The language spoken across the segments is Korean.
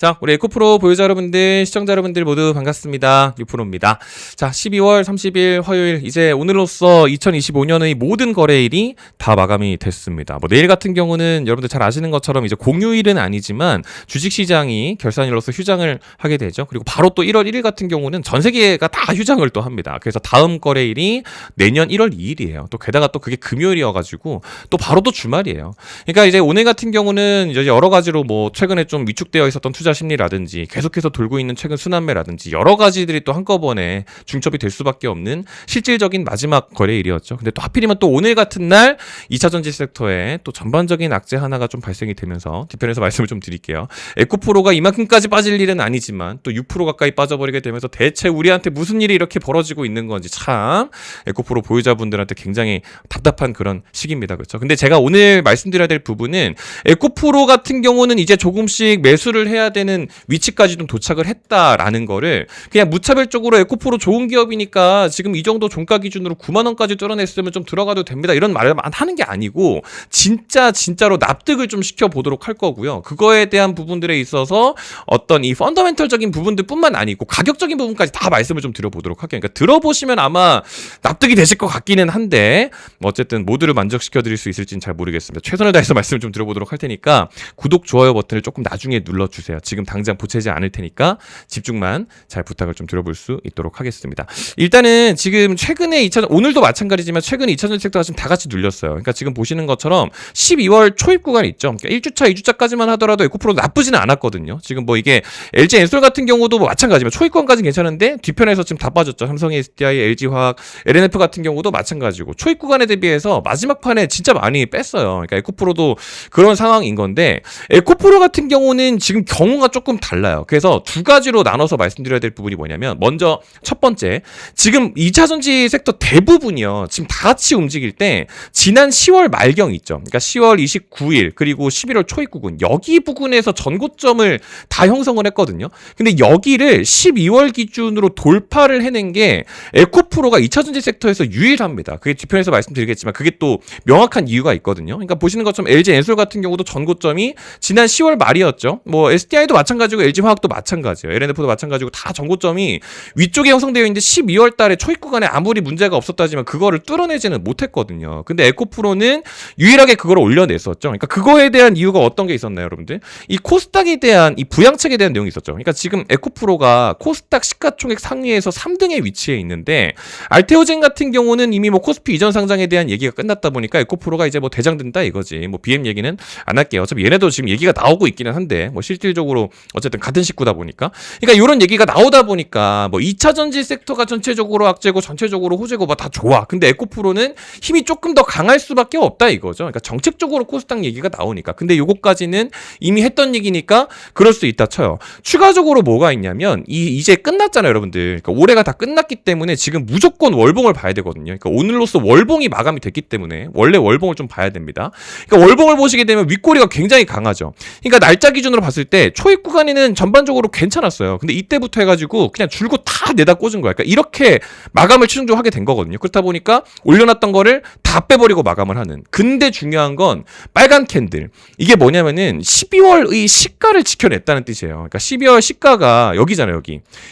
자, 우리 에코프로 보유자 여러분들, 시청자 여러분들 모두 반갑습니다. 유프로입니다. 자, 12월 30일 화요일, 이제 오늘로써 2025년의 모든 거래일이 다 마감이 됐습니다. 뭐 내일 같은 경우는 여러분들 잘 아시는 것처럼 이제 공휴일은 아니지만 주식시장이 결산일로서 휴장을 하게 되죠. 그리고 바로 또 1월 1일 같은 경우는 전 세계가 다 휴장을 또 합니다. 그래서 다음 거래일이 내년 1월 2일이에요. 또 게다가 또 그게 금요일이어가지고 또 바로 또 주말이에요. 그러니까 이제 오늘 같은 경우는 이제 여러 가지로 뭐 최근에 좀 위축되어 있었던 투자 심리라든지 계속해서 돌고 있는 최근 순환매라든지 여러 가지들이 또 한꺼번에 중첩이 될 수밖에 없는 실질적인 마지막 거래일이었죠. 근데 또 하필이면 또 오늘 같은 날 2차 전지 섹터에 또 전반적인 악재 하나가 좀 발생이 되면서 뒤편에서 말씀을 좀 드릴게요. 에코프로가 이만큼까지 빠질 일은 아니지만 또 6% 가까이 빠져버리게 되면서 대체 우리한테 무슨 일이 이렇게 벌어지고 있는 건지 참 에코프로 보유자분들한테 굉장히 답답한 그런 시기입니다. 그렇죠? 근데 제가 오늘 말씀드려야 될 부분은 에코프로 같은 경우는 이제 조금씩 매수를 해야 되는 위치까지 좀 도착을 했다라는 거를 그냥 무차별적으로 에코프로 좋은 기업이니까 지금 이 정도 종가 기준으로 9만 원까지 뚫어냈으면 좀 들어가도 됩니다. 이런 말을 하는 게 아니고 진짜로 납득을 좀 시켜보도록 할 거고요. 그거에 대한 부분들에 있어서 어떤 이 펀더멘털적인 부분들뿐만 아니고 가격적인 부분까지 다 말씀을 좀 드려보도록 할게요. 그러니까 들어보시면 아마 납득이 되실 것 같기는 한데 뭐 어쨌든 모두를 만족시켜드릴 수 있을지는 잘 모르겠습니다. 최선을 다해서 말씀을 좀 드려보도록 할 테니까 구독, 좋아요 버튼을 조금 나중에 눌러주세요. 지금 당장 보채지 않을 테니까 집중만 잘 부탁을 좀 드려볼 수 있도록 하겠습니다. 일단은 지금 최근에 오늘도 마찬가지지만 최근에 2차전지 섹터가 지금 다 같이 눌렸어요. 그러니까 지금 보시는 것처럼 12월 초입 구간이 있죠. 그러니까 1주차, 2주차까지만 하더라도 에코프로 나쁘지는 않았거든요. 지금 뭐 이게 LG 엔솔 같은 경우도 뭐 마찬가지지만 초입 구간까지는 괜찮은데 뒤편에서 지금 다 빠졌죠. 삼성의 SDI, LG화학, LNF 같은 경우도 마찬가지고 초입 구간에 대비해서 마지막 판에 진짜 많이 뺐어요. 그러니까 에코프로도 그런 상황인 건데 에코프로 같은 경우는 지금 경우가 조금 달라요. 그래서 두 가지로 나눠서 말씀드려야 될 부분이 뭐냐면 먼저 첫 번째, 지금 2차 전지 섹터 대부분이요. 지금 다 같이 움직일 때 지난 10월 말경 있죠. 그러니까 10월 29일 그리고 11월 초입 부분 여기 부근에서 전고점을 다 형성을 했거든요. 근데 여기를 12월 기준으로 돌파를 해낸 게 에코프로가 2차 전지 섹터에서 유일합니다. 그게 뒤편에서 말씀드리겠지만 그게 또 명확한 이유가 있거든요. 그러니까 보시는 것처럼 LG 엔솔 같은 경우도 전고점이 지난 10월 말이었죠. 뭐 SDI도 마찬가지고 LG화학도 마찬가지예요. LNF도 마찬가지고 다 전고점이 위쪽에 형성되어 있는데 12월 달에 초입 구간에 아무리 문제가 없었다지만 그거를 뚫어내지는 못했거든요. 근데 에코프로는 유일하게 그걸 올려냈었죠. 그러니까 그거에 대한 이유가 어떤 게 있었나요, 여러분들? 이 코스닥에 대한 이 부양책에 대한 내용이 있었죠. 그러니까 지금 에코프로가 코스닥 시가총액 상위에서 3등에 위치해 있는데 알테오젠 같은 경우는 이미 뭐 코스피 이전 상장에 대한 얘기가 끝났다 보니까 에코프로가 이제 뭐 대장된다 이거지. 뭐 BM 얘기는 안 할게요. 어차피 얘네도 지금 얘기가 나오고 있기는 한데 뭐 실질적으로 어쨌든 같은 식구다 보니까 그러니까 이런 얘기가 나오다 보니까 뭐 2차 전지 섹터가 전체적으로 악재고 전체적으로 호재고 뭐 다 좋아. 근데 에코프로는 힘이 조금 더 강할 수밖에 없다 이거죠. 그러니까 정책적으로 코스닥 얘기가 나오니까. 근데 요거까지는 이미 했던 얘기니까 그럴 수 있다 쳐요. 추가적으로 뭐가 있냐면 이제 끝났잖아요, 여러분들. 그러니까 올해가 다 끝났기 때문에 지금 무조건 월봉을 봐야 되거든요. 그러니까 오늘로써 월봉이 마감이 됐기 때문에 원래 월봉을 좀 봐야 됩니다. 그러니까 월봉을 보시게 되면 윗꼬리가 굉장히 강하죠. 그러니까 날짜 기준으로 봤을 때 초입 구간에는 전반적으로 괜찮았어요. 근데 이때부터 해가지고 그냥 줄곧 다 내다 꽂은 거야. 그러니까 이렇게 마감을 최종적으로 하게 된 거거든요. 그렇다 보니까 올려놨던 거를 다 빼버리고 마감을 하는. 근데 중요한 건 빨간 캔들. 이게 뭐냐면은 12월의 시가를 지켜냈다는 뜻이에요. 그러니까 12월 시가가 여기잖아요,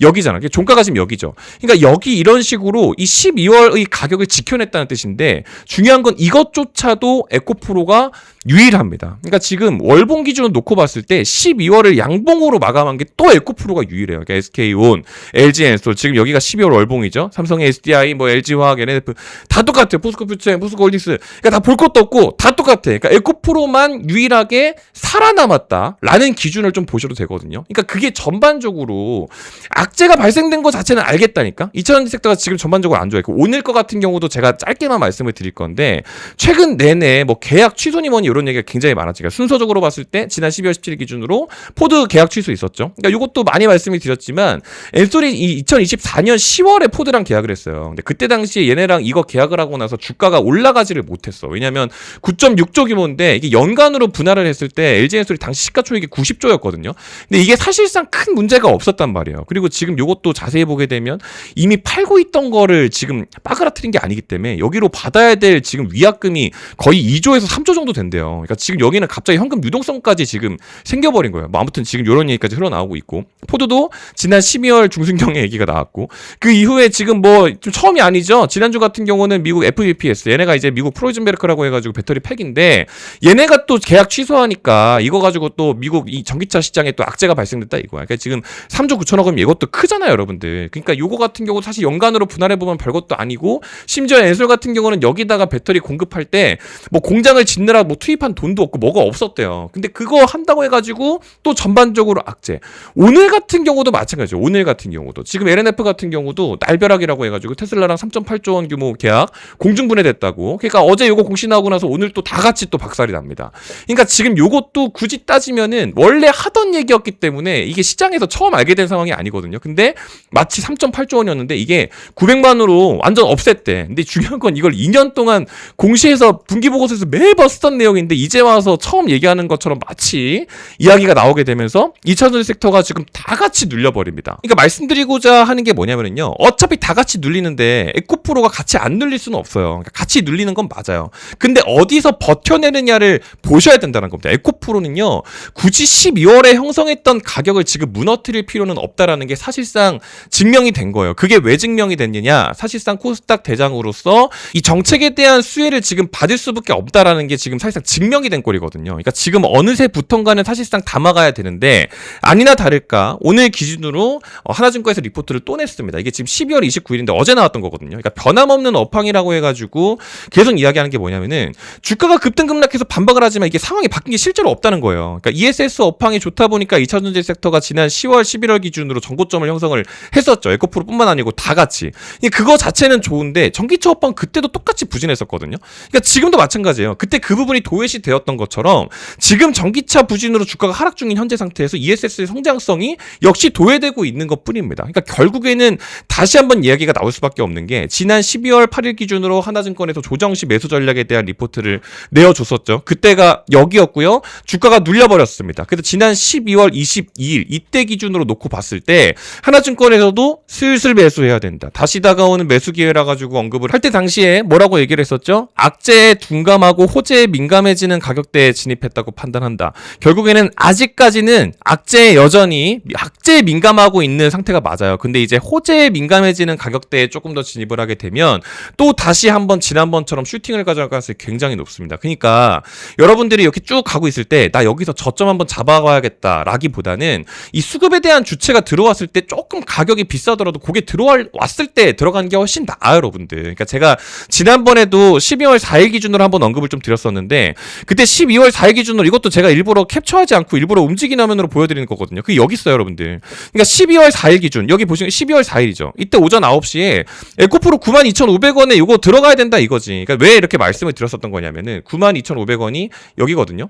여기잖아. 종가가 지금 여기죠. 그러니까 여기 이런 식으로 이 12월의 가격을 지켜냈다는 뜻인데 중요한 건 이것조차도 에코프로가 유일합니다. 그러니까 지금 월봉 기준으로 놓고 봤을 때 12월을 양봉으로 마감한 게 또 에코프로가 유일해요. 그러니까 SK온, LG 엔솔 지금 여기가 12월 월봉이죠. 삼성의 SDI, 뭐 LG화학, LNF 다 똑같아요. 포스코퓨처, 포스코홀딩스. 그러니까 다 볼 것도 없고 다 똑같아. 그러니까 에코프로만 유일하게 살아남았다라는 기준을 좀 보셔도 되거든요. 그러니까 그게 전반적으로 악재가 발생된 것 자체는 알겠다니까. 2차전지 섹터가 지금 전반적으로 안 좋아요. 오늘 거 같은 경우도 제가 짧게만 말씀을 드릴 건데 최근 내내 뭐 계약 취소니 뭐니 이런 얘기가 굉장히 많았죠. 그러니까 순서적으로 봤을 때 지난 12월 17일 기준으로 포드 계약 취소 있었죠. 그러니까 이것도 많이 말씀을 드렸지만 엔솔이 2024년 10월에 포드랑 계약을 했어요. 근데 그때 당시에 얘네랑 이거 계약을 하고 나서 주가가 올라가지를 못했어. 왜냐면 9.6조 규모인데 이게 연간으로 분할을 했을 때 LG 엔솔이 당시 시가총액이 90조였거든요. 근데 이게 사실상 큰 문제가 없었단 말이에요. 그리고 지금 이것도 자세히 보게 되면 이미 팔고 있던 거를 지금 빠그라뜨린 게 아니기 때문에 여기로 받아야 될 지금 위약금이 거의 2조에서 3조 정도 된대요. 그러니까 지금 여기는 갑자기 현금 유동성까지 지금 생겨버린 거예요. 뭐 아무튼 지금 이런 얘기까지 흘러나오고 있고, 포드도 지난 12월 중순경에 얘기가 나왔고, 그 이후에 지금 뭐 좀 처음이 아니죠. 지난주 같은 경우는 미국 FVPS, 얘네가 이제 미국 프로이즌베르크라고 해가지고 배터리 팩인데, 얘네가 또 계약 취소하니까 이거 가지고 또 미국 이 전기차 시장에 또 악재가 발생됐다 이거야. 그러니까 지금 3조 9천억 원이면 이것도 크잖아요, 여러분들. 그러니까 요거 같은 경우 사실 연간으로 분할해보면 별것도 아니고, 심지어 엔솔 같은 경우는 여기다가 배터리 공급할 때 뭐 공장을 짓느라 뭐 투입한 돈도 없고 뭐가 없었대요. 근데 그거 한다고 해가지고 또 전반적으로 악재. 오늘 같은 경우도 마찬가지죠. 오늘 같은 경우도 지금 LNF 같은 경우도 날벼락이라고 해가지고 테슬라랑 3.8조 원 규모 계약 공중분해됐다고. 그러니까 어제 요거 공신하고 나서 오늘 또 다 같이 또 박살이 납니다. 그러니까 지금 요것도 굳이 따지면은 원래 하던 얘기였기 때문에 이게 시장에서 처음 알게 된 상황이 아니거든요. 근데 마치 3.8조 원이었는데 이게 900만으로 완전 없앴대. 근데 중요한 건 이걸 2년 동안 공시에서 분기보고서에서 매번 쓰던 내용인데 이제 와서 처음 얘기하는 것처럼 마치 이야기가 나오게 되면서 2차전지 섹터가 지금 다 같이 눌려버립니다. 그러니까 말씀드리고자 하는 게 뭐냐면요. 어차피 다 같이 눌리는데 에코프로가 같이 안 눌릴 수는 없어요. 그러니까 같이 눌리는 건 맞아요. 근데 어디서 버텨내느냐를 보셔야 된다는 겁니다. 에코프로는요. 굳이 12월에 형성했던 가격을 지금 무너뜨릴 필요는 없다라는 게 사실상 증명이 된 거예요. 그게 왜 증명이 됐느냐? 사실상 코스닥 대장으로서 이 정책에 대한 수혜를 지금 받을 수밖에 없다라는 게 지금 사실상 증명이 된 꼴이거든요. 그러니까 지금 어느새부턴가는 사실상 담아가야 되는데 아니나 다를까 오늘 기준으로 하나증권에서 리포트를 또 냈습니다. 이게 지금 12월 29일인데 어제 나왔던 거거든요. 그러니까 변함없는 업황이라고 해가지고 계속 이야기하는 게 뭐냐면은 주가가 급등급락해서 반박을 하지만 이게 상황이 바뀐 게 실제로 없다는 거예요. 그러니까 ESS 업황이 좋다 보니까 2차전지 섹터가 지난 10월, 11월 기준으로 전고점을 형성을 했었죠. 에코프로뿐만 아니고 다 같이. 그거 자체는 좋은데 전기차 업황 그때도 똑같이 부진했었거든요. 그러니까 지금도 마찬가지예요. 그때 그 부분이 도외시 되었던 것처럼 지금 전기차 부진으로 주가가 하락 중인 현재 상태에서 ESS의 성장성이 역시 도외되고 있는 것뿐입니다. 그러니까 결국에는 다시 한번 이야기가 나올 수밖에 없는 게 지난 12월 8일 기준으로 하나증권에서 조정시 매수 전략에 대한 리포트를 내어줬었죠. 그때가 여기였고요. 주가가 눌려버렸습니다. 그래서 지난 12월 22일 이때 기준으로 놓고 봤을 때 하나증권에서도 슬슬 매수해야 된다. 다시 다가오는 매수 기회라 가지고 언급을 할 때 당시에 뭐라고 얘기를 했었죠? 악재에 둔감하고 호재에 민감해지는 가격대에 진입했다고 판단한다. 결국에는 아직까지는 악재에 여전히 악재에 민감하고 있는 상태가 맞아요. 근데 이제 호재에 민감해지는 가격대에 조금 더 진입을 하게 되면 또 다시 한번 지난번처럼 슈팅을 가져갈 가능성이 굉장히 높습니다. 그러니까 여러분들이 이렇게 쭉 가고 있을 때 나 여기서 저점 한번 잡아가야겠다 라기보다는 이 수급에 대한 주체가 들어왔을 때 조금 가격이 비싸더라도 그게 들어왔을 때 들어가는 게 훨씬 나아요, 여러분들. 그러니까 제가 지난번에도 12월 4일 기준으로 한번 언급을 좀 드렸었는데 그때 12월 4일 기준으로 이것도 제가 일부러 캡처하지 않고 일부러 움직이는 화면으로 보여드리는 거거든요. 그게 여기 있어요, 여러분들. 그러니까 12월 4일 기준 여기 보시면 12월 4일이죠. 이때 오전 9시에 에코프로 92,500원에 이거 들어가야 된다 이거지. 그러니까 왜 이렇게 말씀을 드렸었던 거냐면은 92,500원이 여기거든요.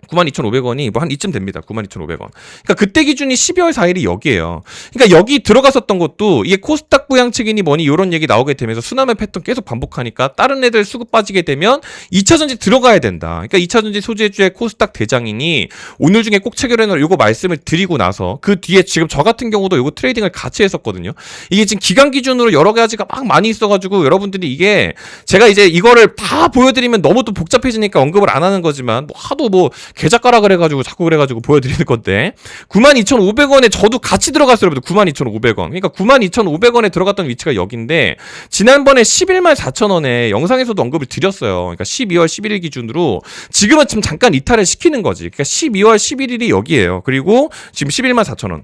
92,500원이 뭐 한 이쯤 됩니다. 92,500원. 그러니까 그때 기준이 12월 4일이 여기예요. 그러니까 여기 들어갔었던 것도 이게 코스닥 부양책이니 뭐니 이런 얘기 나오게 되면서 순환매 패턴 계속 반복하니까 다른 애들 수급 빠지게 되면 2차전지 들어가야 된다. 그러니까 2차전지 소재주의 코스닥 대장이니 오늘 중에 꼭 체결해놓으라 요거 말씀을 드리고 나서 그 뒤에 지금 저 같은 경우도 요거 트레이딩을 같이 했었거든요. 이게 지금 기간 기준으로 여러 가지가 막 많이 있어가지고 여러분들이 이게 제가 이제 이거를 다 보여드리면 너무 또 복잡해지니까 언급을 안 하는 거지만 뭐 하도 뭐 계좌 가라 그래가지고 자꾸 그래가지고 보여드리는 건데 92,500원에 저도 같이 들어갔어요, 여러분들. 92,500원. 그러니까 92,500원에 들어갔던 위치가 여기인데 지난번에 114,000원에 영상에서도 언급을 드렸어요. 그러니까 12월 11일 기준으로 지금은 좀 잠깐 이탈을 시키는 거지. 그러니까 12월 11일이 여기예요. 그리고 지금 114,000원.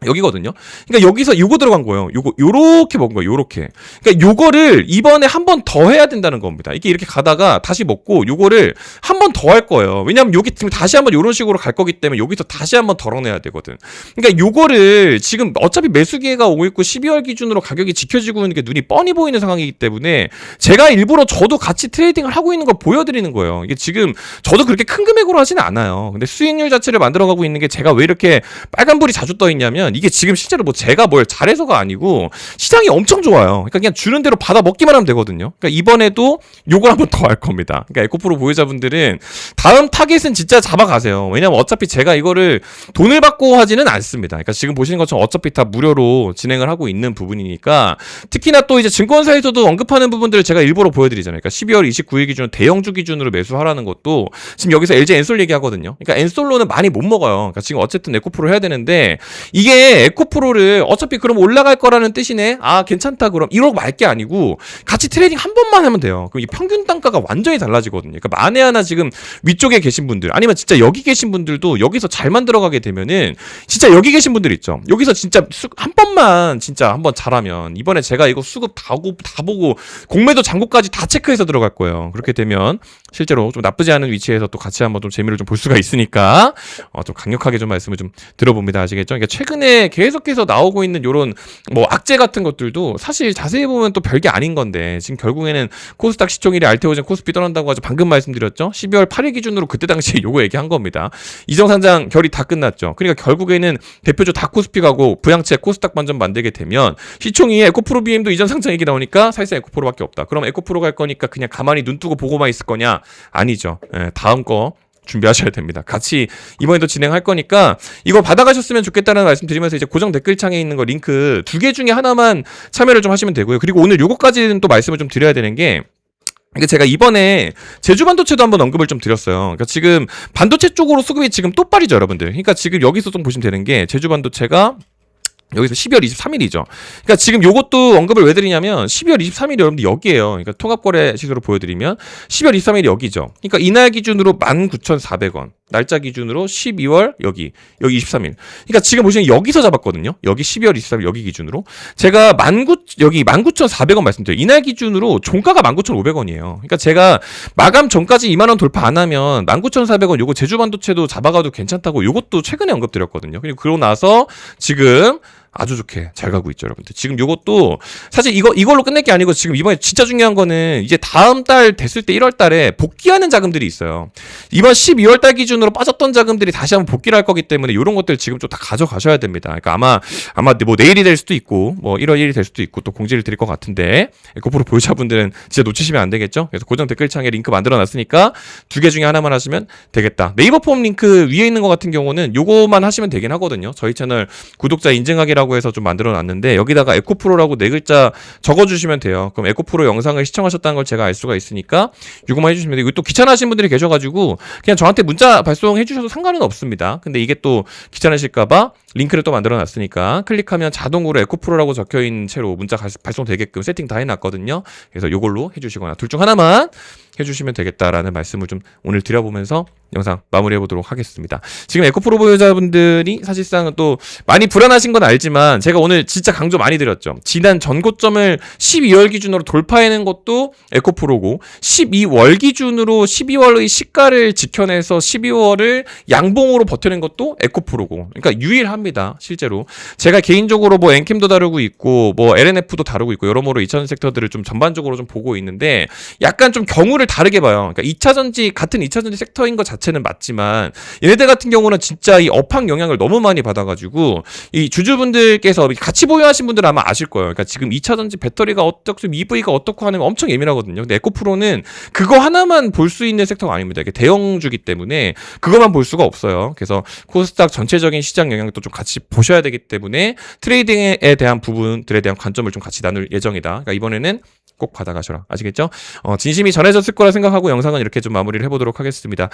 여기거든요. 그러니까 여기서 요거 들어간 거예요. 요렇게 먹은 거예요. 요렇게. 그러니까 요거를 이번에 한 번 더 해야 된다는 겁니다. 이게 이렇게 가다가 다시 먹고 요거를 한 번 더 할 거예요. 왜냐면 여기 지금 다시 한번 요런 식으로 갈 거기 때문에 여기서 다시 한번 덜어내야 되거든. 그러니까 요거를 지금 어차피 매수 기회가 오고 있고 12월 기준으로 가격이 지켜지고 있는 게 눈이 뻔히 보이는 상황이기 때문에 제가 일부러 저도 같이 트레이딩을 하고 있는 걸 보여드리는 거예요. 이게 지금 저도 그렇게 큰 금액으로 하지는 않아요. 근데 수익률 자체를 만들어가고 있는 게 제가 왜 이렇게 빨간불이 자주 떠 있냐면 뭐냐면 이게 지금 실제로 뭐 제가 뭘 잘해서가 아니고 시장이 엄청 좋아요. 그러니까 그냥 주는 대로 받아 먹기만 하면 되거든요. 그러니까 이번에도 요걸 한번 더 할 겁니다. 그러니까 에코프로 보유자분들은 다음 타겟은 진짜 잡아가세요. 왜냐면 어차피 제가 이거를 돈을 받고 하지는 않습니다. 그러니까 지금 보시는 것처럼 어차피 다 무료로 진행을 하고 있는 부분이니까 특히나 또 이제 증권사에서도 언급하는 부분들을 제가 일부러 보여드리잖아요. 그러니까 12월 29일 기준 대형주 기준으로 매수하라는 것도 지금 여기서 LG 엔솔 얘기하거든요. 그러니까 엔솔로는 많이 못 먹어요. 그러니까 지금 어쨌든 에코프로 해야 되는데 이게 에코프로를 어차피 그럼 올라갈 거라는 뜻이네. 아 괜찮다 그럼 이러고 말 게 아니고 같이 트레이딩 한 번만 하면 돼요. 그럼 이 평균 단가가 완전히 달라지거든요. 그러니까 만에 하나 지금 위쪽에 계신 분들 아니면 진짜 여기 계신 분들도 여기서 잘만 들어가게 되면은 진짜 여기 계신 분들 있죠. 여기서 진짜 한 번만 진짜 한번 잘하면 이번에 제가 이거 수급 다 보고 공매도 잔고까지 다 체크해서 들어갈 거예요. 그렇게 되면 실제로 좀 나쁘지 않은 위치에서 또 같이 한번 좀 재미를 좀 볼 수가 있으니까 좀 강력하게 좀 말씀을 좀 들어봅니다. 아시겠죠? 그러니까 최근에 계속해서 나오고 있는 요런 뭐 악재 같은 것들도 사실 자세히 보면 또 별게 아닌 건데 지금 결국에는 코스닥 시총일이 알테오젠 코스피 떠난다고 하죠. 방금 말씀드렸죠. 12월 8일 기준으로 그때 당시에 요거 얘기한 겁니다. 이정상장 결이 다 끝났죠. 그러니까 결국에는 대표주 다 코스피 가고 부양체 코스닥 반전 만들게 되면 시총이 에코프로 BM도 이전 상장 얘기 나오니까 사실상 에코프로밖에 없다. 그럼 에코프로 갈 거니까 그냥 가만히 눈 뜨고 보고만 있을 거냐? 아니죠. 다음 거 준비하셔야 됩니다. 같이 이번에도 진행할 거니까 이거 받아가셨으면 좋겠다는 말씀 드리면서 이제 고정 댓글창에 있는 거 링크 2개 중에 하나만 참여를 좀 하시면 되고요. 그리고 오늘 요거까지는 또 말씀을 좀 드려야 되는 게 그러니까 제가 이번에 제주반도체도 한번 언급을 좀 드렸어요. 그러니까 지금 반도체 쪽으로 수급이 지금 또 빠르죠, 여러분들. 그러니까 지금 여기서 좀 보시면 되는 게 제주반도체가 여기서 12월 23일이죠. 그러니까 지금 요것도 언급을 왜 드리냐면 12월 23일이 여러분들 여기에요. 그러니까 통합거래 시세로 보여드리면 12월 23일이 여기죠. 그러니까 이날 기준으로 19,400원. 날짜 기준으로 12월 여기 23일. 그러니까 지금 보시면 여기서 잡았거든요. 여기 12월 23일 여기 기준으로. 제가 19,400원 말씀드려요. 이날 기준으로 종가가 19,500원이에요. 그러니까 제가 마감 전까지 2만 원 돌파 안 하면 19,400원 요거 제주반도체도 잡아가도 괜찮다고 요것도 최근에 언급드렸거든요. 그리고 그러고 나서 지금 아주 좋게 잘 가고 있죠, 여러분들. 지금 요것도 사실 이걸로 끝낼 게 아니고 지금 이번에 진짜 중요한 거는 이제 다음 달 됐을 때 1월 달에 복귀하는 자금들이 있어요. 이번 12월 달 기준으로 빠졌던 자금들이 다시 한번 복귀를 할 거기 때문에 이런 것들 지금 좀 다 가져가셔야 됩니다. 그러니까 아마 뭐 내일이 될 수도 있고 뭐 1월 1일이 될 수도 있고 또 공지를 드릴 것 같은데 에코프로 보유자분들은 진짜 놓치시면 안 되겠죠. 그래서 고정 댓글창에 링크 만들어 놨으니까 2개 중에 하나만 하시면 되겠다. 네이버 폼 링크 위에 있는 것 같은 경우는 요거만 하시면 되긴 하거든요. 저희 채널 구독자 인증하기라고 해서 좀 만들어 놨는데 여기다가 에코프로라고 4글자 적어주시면 돼요. 그럼 에코프로 영상을 시청하셨다는 걸 제가 알 수가 있으니까 이거만 해주시면 돼요. 이거 또 귀찮아하시는 분들이 계셔가지고 그냥 저한테 문자 발송해 주셔도 상관은 없습니다. 근데 이게 또 귀찮으실까봐 링크를 또 만들어 놨으니까 클릭하면 자동으로 에코프로라고 적혀있는 채로 문자 발송되게끔 세팅 다 해놨거든요. 그래서 이걸로 해주시거나 둘 중 하나만 해주시면 되겠다라는 말씀을 좀 오늘 드려보면서 영상 마무리해보도록 하겠습니다. 지금 에코프로 보유자분들이 사실상 또 많이 불안하신 건 알지만 제가 오늘 진짜 강조 많이 드렸죠. 지난 전고점을 12월 기준으로 돌파해낸 것도 에코프로고 12월 기준으로 12월의 시가를 지켜내서 12월을 양봉으로 버텨낸 것도 에코프로고 그러니까 유일합니다. 실제로 제가 개인적으로 뭐 엔캠도 다루고 있고 뭐 LNF도 다루고 있고 여러모로 2차전지 섹터들을 좀 전반적으로 좀 보고 있는데 약간 좀 경우를 다르게 봐요. 그러니까 2차전지 같은 2차전지 섹터인 것 자체는 맞지만 얘네들 같은 경우는 진짜 이 업황 영향을 너무 많이 받아가지고 이 주주분들께서 같이 보유하신 분들은 아마 아실 거예요. 그러니까 지금 2차전지 배터리가 어떻고 EV가 어떻고 하는 엄청 예민하거든요. 근데 에코프로는 그거 하나만 볼 수 있는 섹터가 아닙니다. 이게 대형주기 때문에 그것만 볼 수가 없어요. 그래서 코스닥 전체적인 시장 영향도 좀 같이 보셔야 되기 때문에 트레이딩에 대한 부분들에 대한 관점을 좀 같이 나눌 예정이다. 그러니까 이번에는 꼭 받아가셔라. 아시겠죠? 진심이 전해졌을 거라 생각하고 영상은 이렇게 좀 마무리를 해보도록 하겠습니다.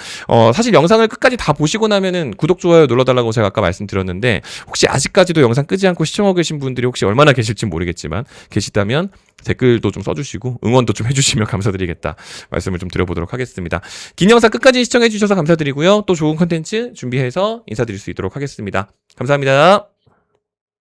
사실 영상을 끝까지 다 보시고 나면은 구독, 좋아요 눌러달라고 제가 아까 말씀드렸는데 혹시 아직까지도 영상 끄지 않고 시청하고 계신 분들이 혹시 얼마나 계실지 모르겠지만 계시다면 댓글도 좀 써주시고 응원도 좀 해주시면 감사드리겠다 말씀을 좀 드려보도록 하겠습니다. 긴 영상 끝까지 시청해주셔서 감사드리고요. 또 좋은 컨텐츠 준비해서 인사드릴 수 있도록 하겠습니다. 감사합니다.